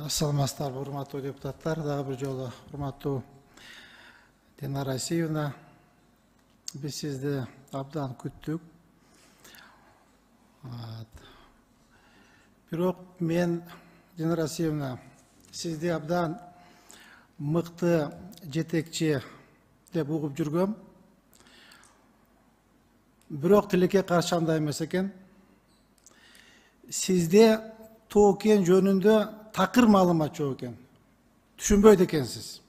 Саламатсыздарбы, урматтуу депутаттар, дагы бир жолу урматтуу Динара Асиевна. Биз сизди абдан күттүк. Бирок мен, Динара Асиевна, сизди абдан мыкты жетекчи деп угуп жүргөм. Бирок тилекке каршы андай эмес экен. Сизде тоокен жөнүндө такыр маалымат жок экен. Түшүнбөйт экенсиз.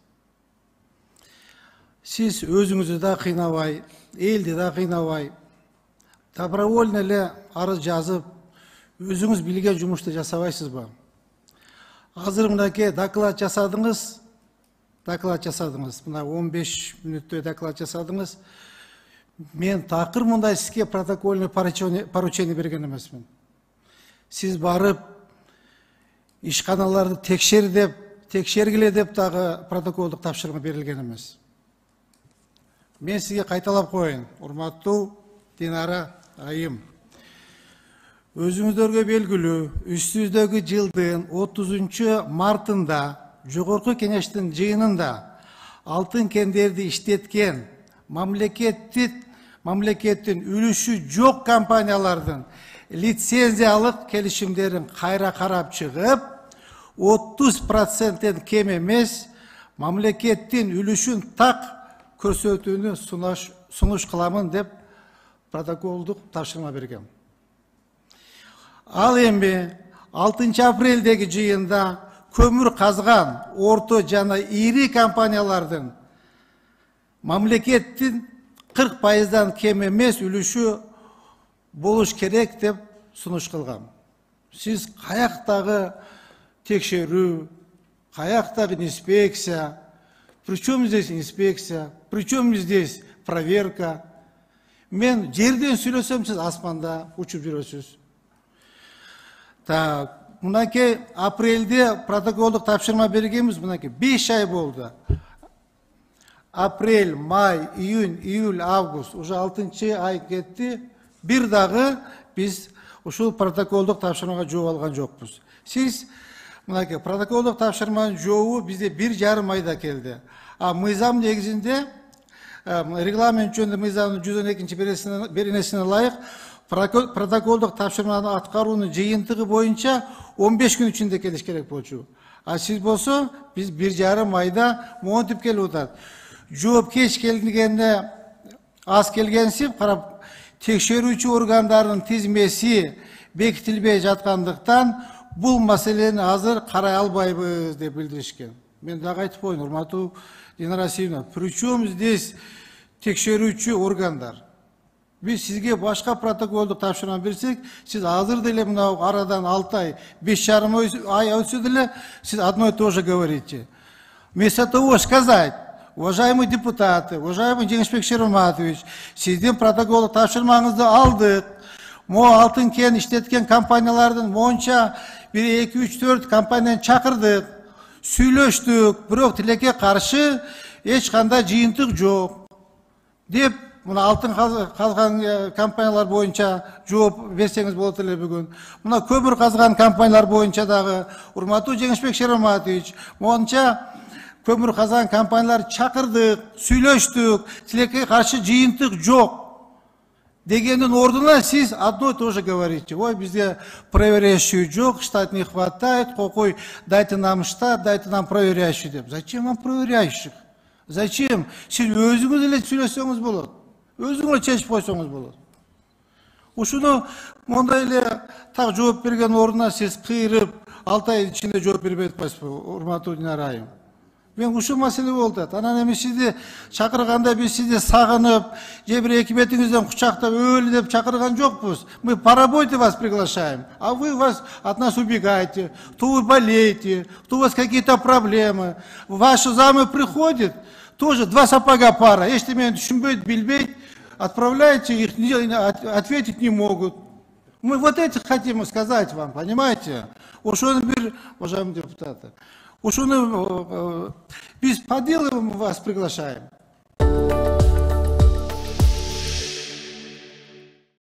Сиз өзүңүздү да кыйнабай, элди да кыйнабай, добровольно эле арыз жазып, өзүңүз билген жумушту жасабайсызбы? Азыр мынакей доклад жасадыңыз, мына 15 мүнөттөй доклад жасадыңыз. Мен такыр мындай сизге протокольный поручение берген эмесмин. Сиз барып ишканаларды текшергиле деп дагы протоколдук тапшырма берилген эмес. Мен сизге кайталап коеюн, урматтуу Динара айым. Өзүңүздөргө белгилүү, үстүбүздөгү жылдын 30 мартында Жогорку Кеңештин жыйынында алтын кендерди иштеткен мамлекеттин үлүшү жок компаниялардын лицензиялык келишимдерин кайра карап чыгып, 30%ден кем эмес мамлекеттин үлүшүн так көрсөтүүнү сунуш кыламын деп протоколдук тапшырма берген. Ал эми 6 апрелдеги жыйында көмүр казган орто жана ири компаниялардын мамлекеттин 40%дан кем эмес үлүшү болуш керек деп сунуш кылган. Сиз каяктагы текшерүү, каяктагы инспекция, причем здесь инспекция, причем здесь проверка. Мен жерден сүйлөсөм, сиз асманда учуп жүрөсүз. Так, мынакей апрелде протоколдук тапшырма бергенбиз, мынакей 5 ай болду. Апрель, май, июнь, июль, август, уже 6 ай кетти. Бир дагы биз ушул протоколдук тапшырмага жооп алган жокпуз. Сиз мынакей протоколдук тапшырманын жообу бизде 1,5 айда келди. А мыйзам негизинде, регламент жөнүндө мыйзамдын 112 беренесине ылайык, протоколдук тапшырманы аткаруунун жыйынтыгы боюнча 15 күн ичинде келиш керек болчу. А сиз болсо биз 1,5 айда монтип келип атат. Жооп кеч келгенде аз келгенсип карап, текшерүүчү органдардын тизмеси бекитилбей жаткандыктан бул маселени азыр карай албайбыз деп билдиришкен. Мен дагы айтып коеюн, урматтуу Динара Асиевна, причем здесь текшерүүчү органдар? Биз сизге башка протоколдук тапшырма берсек, сиз азыр деле мына арадан 6 ай, 5,5 ай өтсө деле сиз одно и то же говорите. Вместо того сказать: уважаемые депутаты, уважаемый Жеңишбек Шериматович, сиздин протоколдук тапшырмаңызды алдык. Мо алтын кен иштеткен компаниялардын монча 1, 2, 3, 4 компанияны чакырдык, сүйлөштүк, бирок тилекке каршы эч кандай жыйынтык жок деп, мына алтын казган компаниялар боюнча жооп берсеңиз болот эле бүгүн. Мына көмүр казган компаниялар боюнча дагы, урматтуу Жеңишбек Шериматович, монча көмүр казган компаниялар чакырдык, сүйлөштүк, тилекке каршы жыйынтык жок дегендин ордуна сиз одно и то же говорите. Ой, бизде проверяющий жок, штат не хватает, какой, дайте нам штат, дайте нам проверяющий деп. Зачем вам проверяющих? Зачем? Сиз өзүңүз эле сүйлөсөңүз болот. Өзүңүз чечип койсоңуз болот. Ушуну мондай эле так жооп берген ордуна сиз кыйрып, 6 ай ичинде жооп бербей атпайсызбы, урматтуу Динара айым? Мен ушул маселе болду. Анан эми сизди чакырганда биз сизди сагынып, же бир эки бетиңизден кучактап өлү деп чакырган жокпуз. Мы по работе вас приглашаем, а вы от нас убегаете, то вы болеете, то у вас какие-то проблемы. Ваши замы приходят, тоже 2 сапога пара, эчтемени түшүнбөйт, билбейт, отправляете их, ответить не могут. Мы вот это хотим сказать вам, понимаете? Ошону бир, уважаемые депутаты, ушуну биз по делу вас приглашаем.